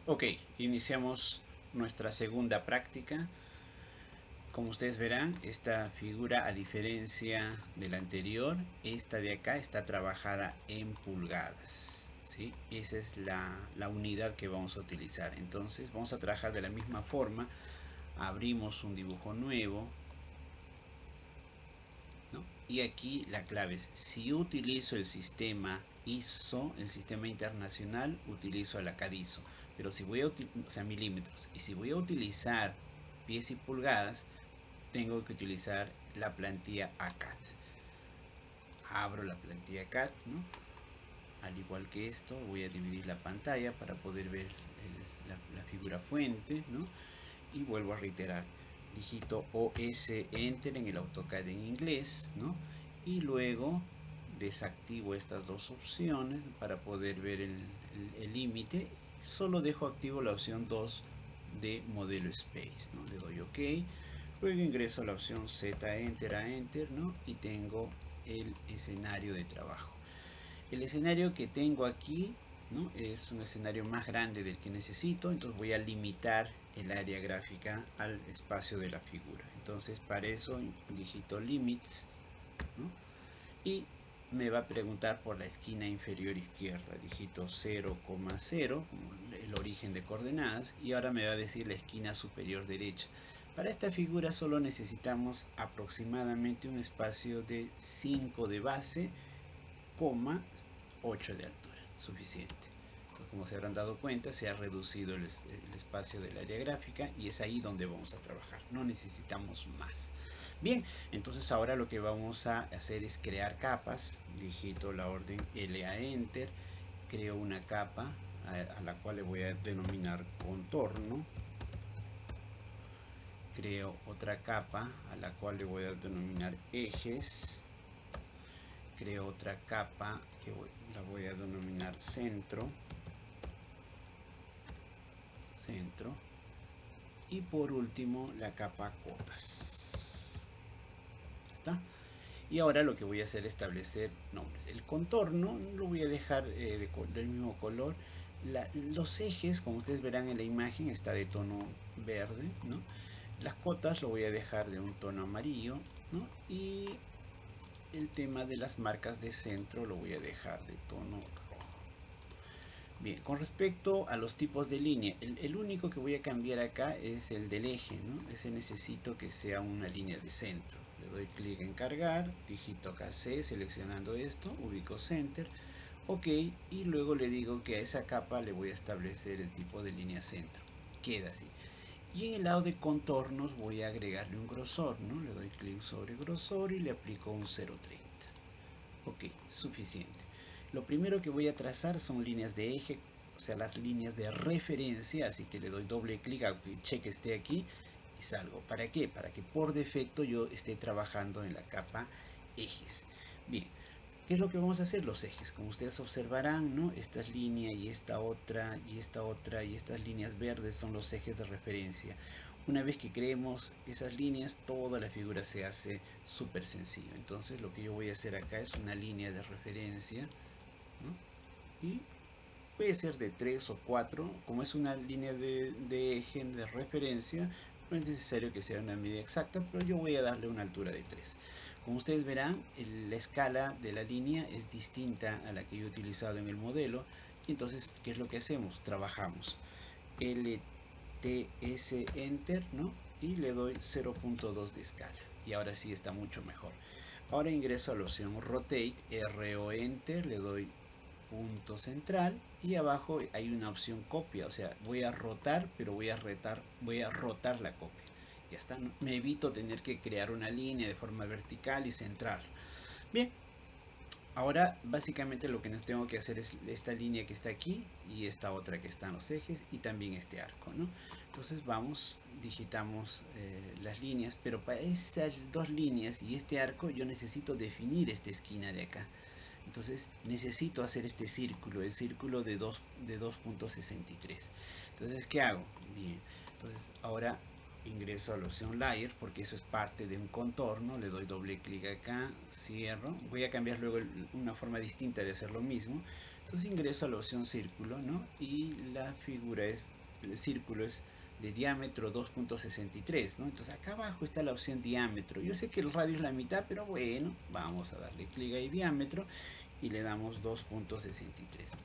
Ok, iniciamos nuestra segunda práctica. Como ustedes verán, esta figura, a diferencia de la anterior, esta de acá está trabajada en pulgadas, ¿sí? Esa es la unidad que vamos a utilizar. Entonces vamos a trabajar de la misma forma. Abrimos un dibujo nuevo, ¿no? Y aquí la clave es, si utilizo el sistema ISO, el sistema internacional, utilizo el ACADISO. Pero si voy a utilizar, o sea, milímetros, y si voy a utilizar pies y pulgadas, tengo que utilizar la plantilla ACAD. Abro la plantilla ACAD, ¿no? Al igual que esto, voy a dividir la pantalla para poder ver la figura fuente, ¿no? Y vuelvo a reiterar, digito OS Enter en el AutoCAD en inglés, ¿no? Y luego desactivo estas dos opciones para poder ver el límite. Solo dejo activo la opción 2 de modelo Space, ¿no? Le doy OK. Luego ingreso a la opción Z Enter a Enter, ¿no? Y tengo el escenario de trabajo. El escenario que tengo aquí, ¿no? Es un escenario más grande del que necesito, entonces voy a limitar el área gráfica al espacio de la figura. Entonces para eso digito limits, ¿no? Y me va a preguntar por la esquina inferior izquierda, digito 0,0 como el origen de coordenadas, y ahora me va a decir la esquina superior derecha. Para esta figura solo necesitamos aproximadamente un espacio de 5 de base, 8 de altura, suficiente. Entonces, como se habrán dado cuenta, se ha reducido el espacio del área gráfica y es ahí donde vamos a trabajar. No necesitamos más. Bien, entonces ahora lo que vamos a hacer es crear capas. Digito la orden L a Enter, creo una capa a la cual le voy a denominar contorno. Creo otra capa a la cual le voy a denominar ejes. Creo otra capa que la voy a denominar centro. Y por último la capa cotas. ¿Está? Y ahora lo que voy a hacer es establecer nombres. El contorno lo voy a dejar del mismo color. Los ejes, como ustedes verán en la imagen, está de tono verde, ¿no? Las cotas lo voy a dejar de un tono amarillo, ¿no? Y el tema de las marcas de centro lo voy a dejar de tono rojo. Bien, con respecto a los tipos de línea, el único que voy a cambiar acá es el del eje, ¿no? Ese necesito que sea una línea de centro. Le doy clic en cargar, digito acá C, seleccionando esto, ubico center, OK, y luego le digo que a esa capa le voy a establecer el tipo de línea centro. Queda así. Y en el lado de contornos voy a agregarle un grosor, ¿no? Le doy clic sobre grosor y le aplico un 0,30. OK, suficiente. Lo primero que voy a trazar son líneas de eje, o sea, las líneas de referencia, así que le doy doble clic a que cheque esté aquí y salgo. ¿Para qué? Para que por defecto yo esté trabajando en la capa ejes. Bien, ¿qué es lo que vamos a hacer? Los ejes, como ustedes observarán, ¿no? Esta es línea y esta otra y esta otra y estas líneas verdes son los ejes de referencia. Una vez que creemos esas líneas, toda la figura se hace súper sencillo. Entonces lo que yo voy a hacer acá es una línea de referencia, ¿no? Y puede ser de 3 o 4. Como es una línea de eje de referencia, no es necesario que sea una medida exacta, pero yo voy a darle una altura de 3. Como ustedes verán, la escala de la línea es distinta a la que yo he utilizado en el modelo. Y entonces, ¿qué es lo que hacemos? Trabajamos LTS Enter, ¿no? Y le doy 0,2 de escala. Y ahora sí está mucho mejor. Ahora ingreso a la opción Rotate, R o Enter, le doy punto central y abajo hay una opción copia, o sea, voy a rotar, pero voy a rotar la copia. Ya está, ¿no? Me evito tener que crear una línea de forma vertical y centrar. Bien, ahora básicamente lo que nos tengo que hacer es esta línea que está aquí y esta otra que está en los ejes y también este arco, ¿no? Entonces vamos, digitamos las líneas, pero para esas dos líneas y este arco yo necesito definir esta esquina de acá. Entonces necesito hacer este círculo, el círculo de 2.63. Entonces, ¿qué hago? Bien, entonces ahora ingreso a la opción Layer porque eso es parte de un contorno. Le doy doble clic acá, cierro. Voy a cambiar luego una forma distinta de hacer lo mismo. Entonces ingreso a la opción círculo, ¿no? Y la figura es, el círculo es de diámetro 2.63, ¿no? Entonces acá abajo está la opción diámetro. Yo sé que el radio es la mitad, pero bueno, vamos a darle clic ahí diámetro y le damos 2.63,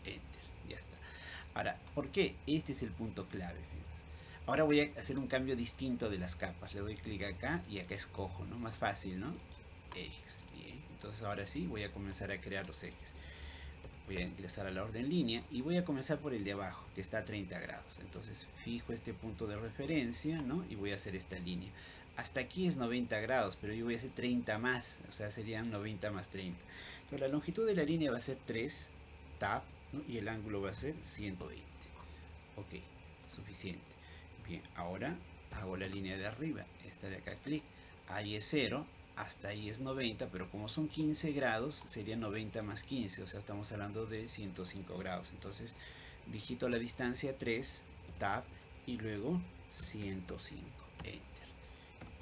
enter, ya está. Ahora, ¿por qué? Este es el punto clave, fíjense. Ahora voy a hacer un cambio distinto de las capas. Le doy clic acá y acá escojo, ¿no? Más fácil, ¿no? Ejes, bien. Entonces ahora sí voy a comenzar a crear los ejes. Voy a ingresar a la orden línea y voy a comenzar por el de abajo, que está a 30 grados. Entonces fijo este punto de referencia, ¿no? Y voy a hacer esta línea. Hasta aquí es 90 grados, pero yo voy a hacer 30 más, o sea, serían 90 más 30. Entonces la longitud de la línea va a ser 3, tab, ¿no? Y el ángulo va a ser 120. Ok, suficiente. Bien, ahora hago la línea de arriba, esta de acá, clic. Ahí es 0, hasta ahí es 90, pero como son 15 grados, sería 90 más 15, o sea, estamos hablando de 105 grados. Entonces, digito la distancia 3, tab, y luego 105, enter.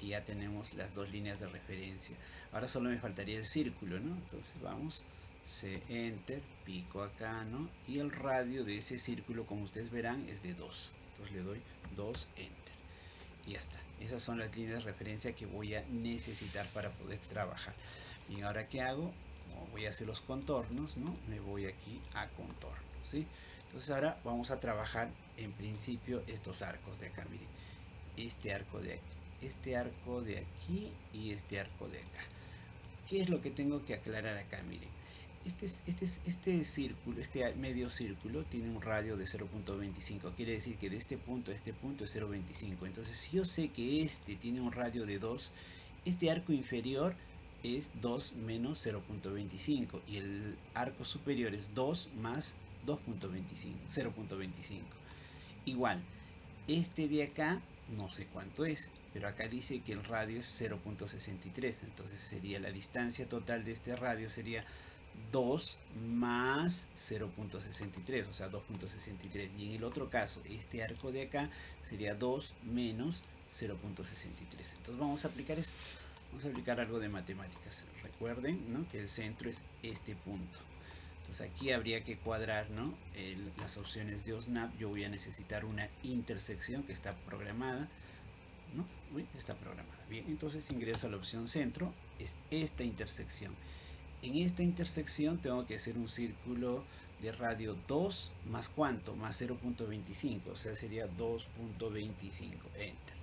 Y ya tenemos las dos líneas de referencia. Ahora solo me faltaría el círculo, ¿no? Entonces vamos, C, enter, pico acá, ¿no? Y el radio de ese círculo, como ustedes verán, es de 2. Entonces le doy 2, enter. Y ya está. Esas son las líneas de referencia que voy a necesitar para poder trabajar. Bien, ahora ¿qué hago? Como voy a hacer los contornos, ¿no? Me voy aquí a contorno, ¿sí? Entonces ahora vamos a trabajar en principio estos arcos de acá, miren. Este arco de aquí, este arco de aquí y este arco de acá. ¿Qué es lo que tengo que aclarar acá? Miren, este círculo, este medio círculo tiene un radio de 0.25. Quiere decir que de este punto a este punto es 0.25. Entonces, si yo sé que este tiene un radio de 2, este arco inferior es 2 menos 0.25 y el arco superior es 2 más 2.25, 0.25. Igual, este de acá, no sé cuánto es, pero acá dice que el radio es 0.63, entonces sería la distancia total de este radio sería 2 más 0.63, o sea 2.63. Y en el otro caso, este arco de acá sería 2 menos 0.63. Entonces vamos a aplicar esto. Vamos a aplicar algo de matemáticas. Recuerden, ¿no?, que el centro es este punto. Entonces aquí habría que cuadrar, ¿no?, las opciones de OSNAP. Yo voy a necesitar una intersección que está programada, ¿no? Uy, está programada. Bien, entonces ingreso a la opción centro, es esta intersección. En esta intersección tengo que hacer un círculo de radio 2 más cuánto, más 0.25, o sea sería 2.25, enter.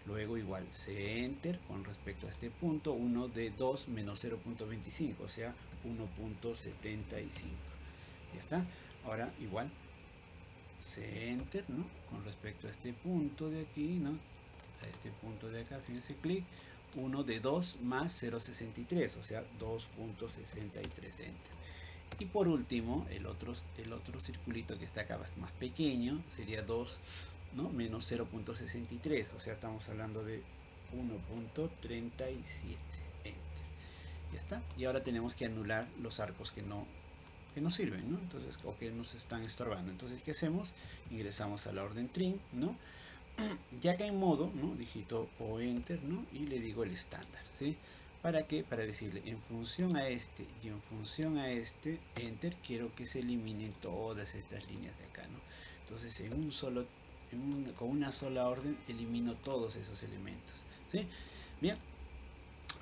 Luego igual C, enter, con respecto a este punto, 1 de 2 menos 0.25, o sea 1.75. Ya está. Ahora igual C, enter, ¿no?, con respecto a este punto de aquí, ¿no?, a este punto de acá, fíjense, clic, 1 de 2 más 0.63, o sea 2.63, enter. Y por último, el otro circulito que está acá más pequeño sería 2, ¿no?, menos 0.63, o sea, estamos hablando de 1.37, enter. Ya está. Y ahora tenemos que anular los arcos que no sirven, ¿no? Entonces, o que nos están estorbando. Entonces, ¿qué hacemos? Ingresamos a la orden trim, ¿no? Ya que en modo, ¿no?, digito o enter, ¿no?, y le digo el estándar, ¿sí? ¿Para qué? Para decirle en función a este y en función a este, enter, quiero que se eliminen todas estas líneas de acá, ¿no? Entonces en un solo, con una sola orden elimino todos esos elementos, ¿sí? Bien,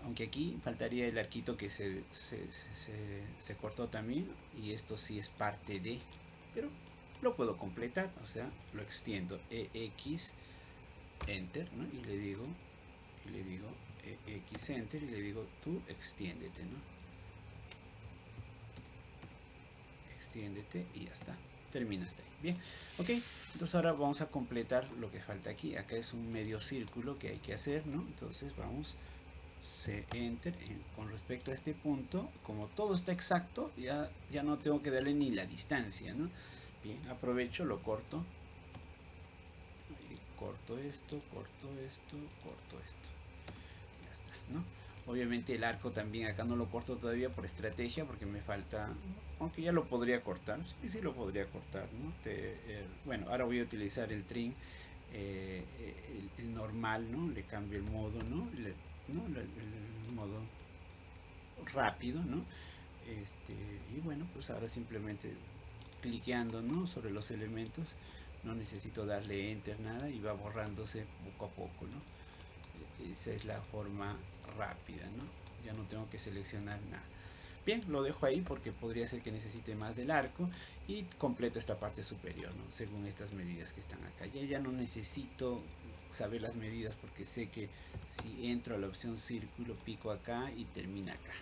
aunque aquí faltaría el arquito que se cortó también, y esto sí es parte de, pero lo puedo completar, o sea, lo extiendo, EX, enter, ¿no? Y le digo X, enter, y le digo tú extiéndete, ¿no? Extiéndete y ya está. Termina hasta ahí. Bien, ok. Entonces ahora vamos a completar lo que falta aquí. Acá es un medio círculo que hay que hacer, ¿no? Entonces vamos, C, enter, con respecto a este punto, como todo está exacto, ya no tengo que darle ni la distancia, ¿no? Bien, aprovecho, lo corto. Corto esto, corto esto, corto esto. Ya está, ¿no? Obviamente el arco también acá no lo corto todavía por estrategia porque me falta, aunque ya lo podría cortar, sí lo podría cortar, ¿no? Bueno, ahora voy a utilizar el trim, el normal, ¿no? Le cambio el modo, ¿no? El modo rápido, ¿no? Y bueno, pues ahora simplemente cliqueando, ¿no?, sobre los elementos. No necesito darle enter nada y va borrándose poco a poco, ¿no? Esa es la forma rápida, ¿no? Ya no tengo que seleccionar nada. Bien, lo dejo ahí porque podría ser que necesite más del arco y completo esta parte superior, ¿no?, según estas medidas que están acá. Ya no necesito saber las medidas porque sé que si entro a la opción círculo, pico acá y termina acá.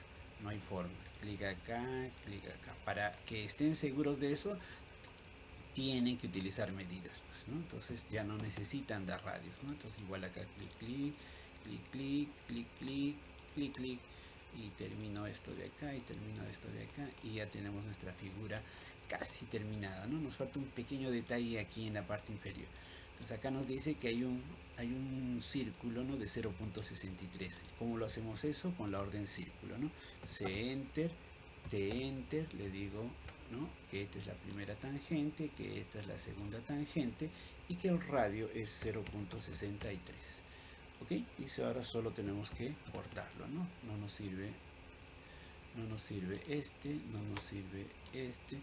No hay forma. Clic acá, clic acá. Para que estén seguros de eso, tienen que utilizar medidas, pues, ¿no? Entonces ya no necesitan dar radios, ¿no? Entonces igual acá clic, clic, clic, clic, clic, clic, clic, clic, y termino esto de acá y termino esto de acá y ya tenemos nuestra figura casi terminada, ¿no? Nos falta un pequeño detalle aquí en la parte inferior. Entonces acá nos dice que hay un círculo, ¿no?, de 0.63. ¿Cómo lo hacemos eso? Con la orden círculo, ¿no? C enter, T enter, le digo, ¿no?, que esta es la primera tangente, que esta es la segunda tangente y que el radio es 0.63. ok, y ahora solo tenemos que cortarlo, ¿no? No nos sirve este, no nos sirve este,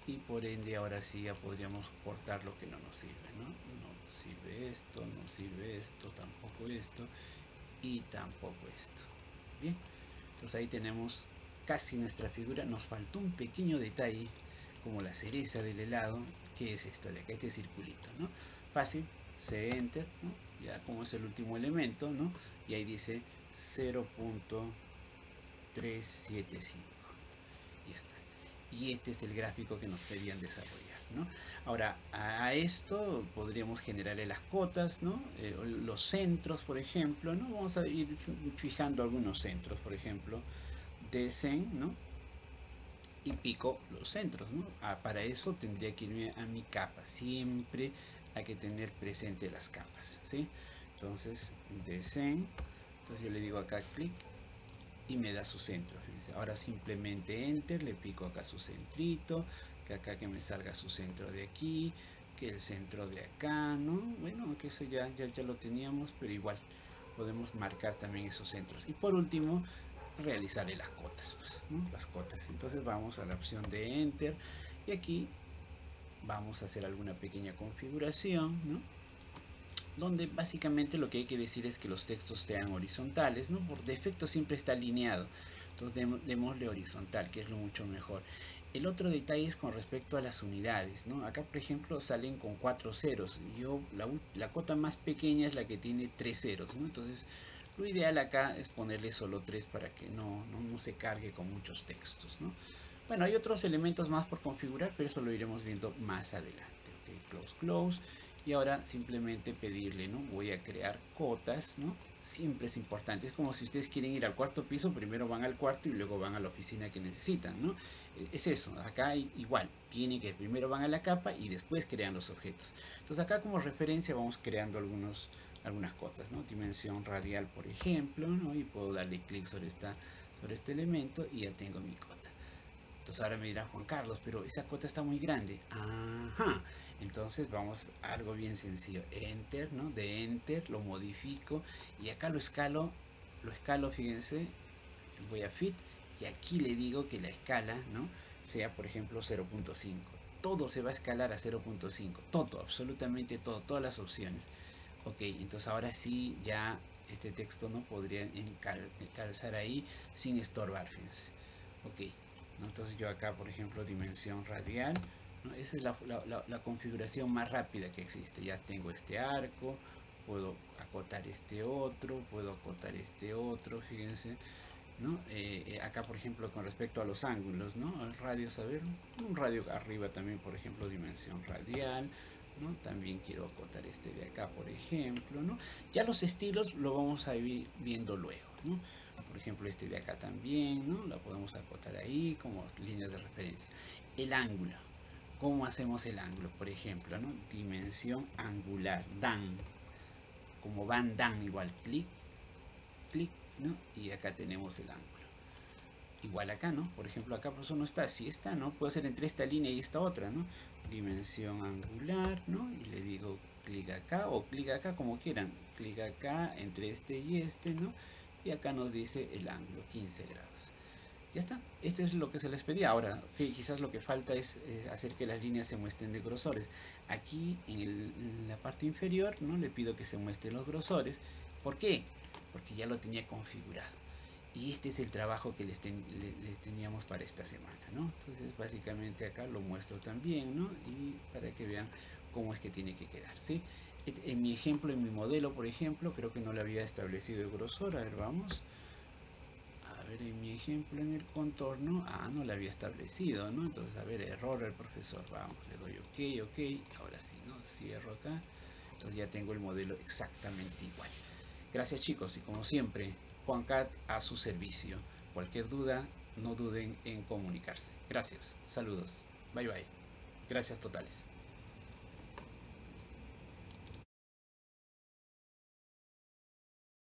y por ende ahora sí ya podríamos cortar lo que no nos sirve, ¿no? No sirve esto, no sirve esto, tampoco esto y tampoco esto. Bien, entonces ahí tenemos casi nuestra figura. Nos faltó un pequeño detalle como la cereza del helado, que es esto de acá, este circulito, ¿no? Fácil, se enter, ¿no? Ya como es el último elemento, ¿no? Y ahí dice 0.375. Y ya está. Y este es el gráfico que nos pedían desarrollar, ¿no? Ahora, a esto podríamos generarle las cotas, ¿no? Los centros, por ejemplo, ¿no? Vamos a ir fijando algunos centros, por ejemplo, desen, ¿no? Y pico los centros, ¿no? Para eso tendría que irme a mi capa. Siempre hay que tener presente las capas, ¿sí? Entonces, desen. Entonces yo le digo acá clic y me da su centro. Fíjense. Ahora simplemente enter, le pico acá su centrito, que acá que me salga su centro de aquí, que el centro de acá, ¿no? Bueno, aunque eso ya lo teníamos, pero igual podemos marcar también esos centros. Y por último, realizaré las cotas, pues, ¿no? Las cotas. Entonces vamos a la opción de enter y aquí vamos a hacer alguna pequeña configuración, ¿no?, donde básicamente lo que hay que decir es que los textos sean horizontales, ¿no? Por defecto siempre está alineado, entonces démosle horizontal, que es lo mucho mejor. El otro detalle es con respecto a las unidades, ¿no? Acá, por ejemplo, salen con 4 ceros. La cota más pequeña es la que tiene 3 ceros, ¿no? Entonces, lo ideal acá es ponerle solo 3 para que no se cargue con muchos textos, ¿no? Bueno, hay otros elementos más por configurar, pero eso lo iremos viendo más adelante. Ok, close, close. Y ahora simplemente pedirle, ¿no? Voy a crear cotas, ¿no? Siempre es importante. Es como si ustedes quieren ir al cuarto piso, primero van al cuarto y luego van a la oficina que necesitan, ¿no? Es eso. Acá igual. Tienen que primero van a la capa y después crean los objetos. Entonces acá como referencia vamos creando algunas cotas, ¿no? Dimensión radial, por ejemplo, ¿no? Y puedo darle clic sobre este elemento y ya tengo mi cota. Entonces ahora me dirá Juan Carlos, pero esa cota está muy grande. Ajá. Entonces vamos a algo bien sencillo. Enter, ¿no? De enter, lo modifico y acá lo escalo, fíjense, voy a fit y aquí le digo que la escala, ¿no?, sea por ejemplo 0.5. Todo se va a escalar a 0.5. Todo, absolutamente todo, todas las opciones. Ok, entonces ahora sí ya este texto no podría calzar ahí sin estorbar, fíjense. Ok, ¿no? Entonces yo acá, por ejemplo, dimensión radial, ¿no? Esa es la configuración más rápida que existe. Ya tengo este arco, puedo acotar puedo acotar este otro, fíjense, ¿no? Acá, por ejemplo, con respecto a los ángulos, ¿no? El radio, saber, un radio arriba también, por ejemplo, dimensión radial, ¿no? También quiero acotar este de acá, por ejemplo, ¿no? Ya los estilos lo vamos a ir viendo luego, ¿no? Por ejemplo, este de acá también, ¿no? Lo podemos acotar ahí como líneas de referencia. El ángulo. ¿Cómo hacemos el ángulo? Por ejemplo, ¿no? Dimensión angular, Dan. Como Van Dan, igual, clic, clic, ¿no? Y acá tenemos el ángulo. Igual acá, ¿no? Por ejemplo, acá por eso no está. Si está, ¿no? Puede ser entre esta línea y esta otra, ¿no? Dimensión angular, ¿no? Y le digo clic acá o clic acá, como quieran. Clic acá entre este y este, ¿no? Y acá nos dice el ángulo, 15 grados. Ya está, esto es lo que se les pedía. Ahora, quizás lo que falta es hacer que las líneas se muestren de grosores. Aquí en la parte inferior no le pido que se muestren los grosores. ¿Por qué? Porque ya lo tenía configurado. Y este es el trabajo que les teníamos para esta semana, ¿no? Entonces básicamente acá lo muestro también, ¿no? Y para que vean cómo es que tiene que quedar, ¿sí? En mi ejemplo, en mi modelo, por ejemplo, creo que no le había establecido el grosor. A ver, vamos. A ver, en mi ejemplo, en el contorno, no le había establecido, ¿no? Entonces, a ver, error el profesor. Vamos, le doy ok. Ahora sí, ¿no? Cierro acá. Entonces ya tengo el modelo exactamente igual. Gracias, chicos, y como siempre, Juan Cat a su servicio. Cualquier duda, no duden en comunicarse. Gracias, saludos, bye bye. Gracias totales.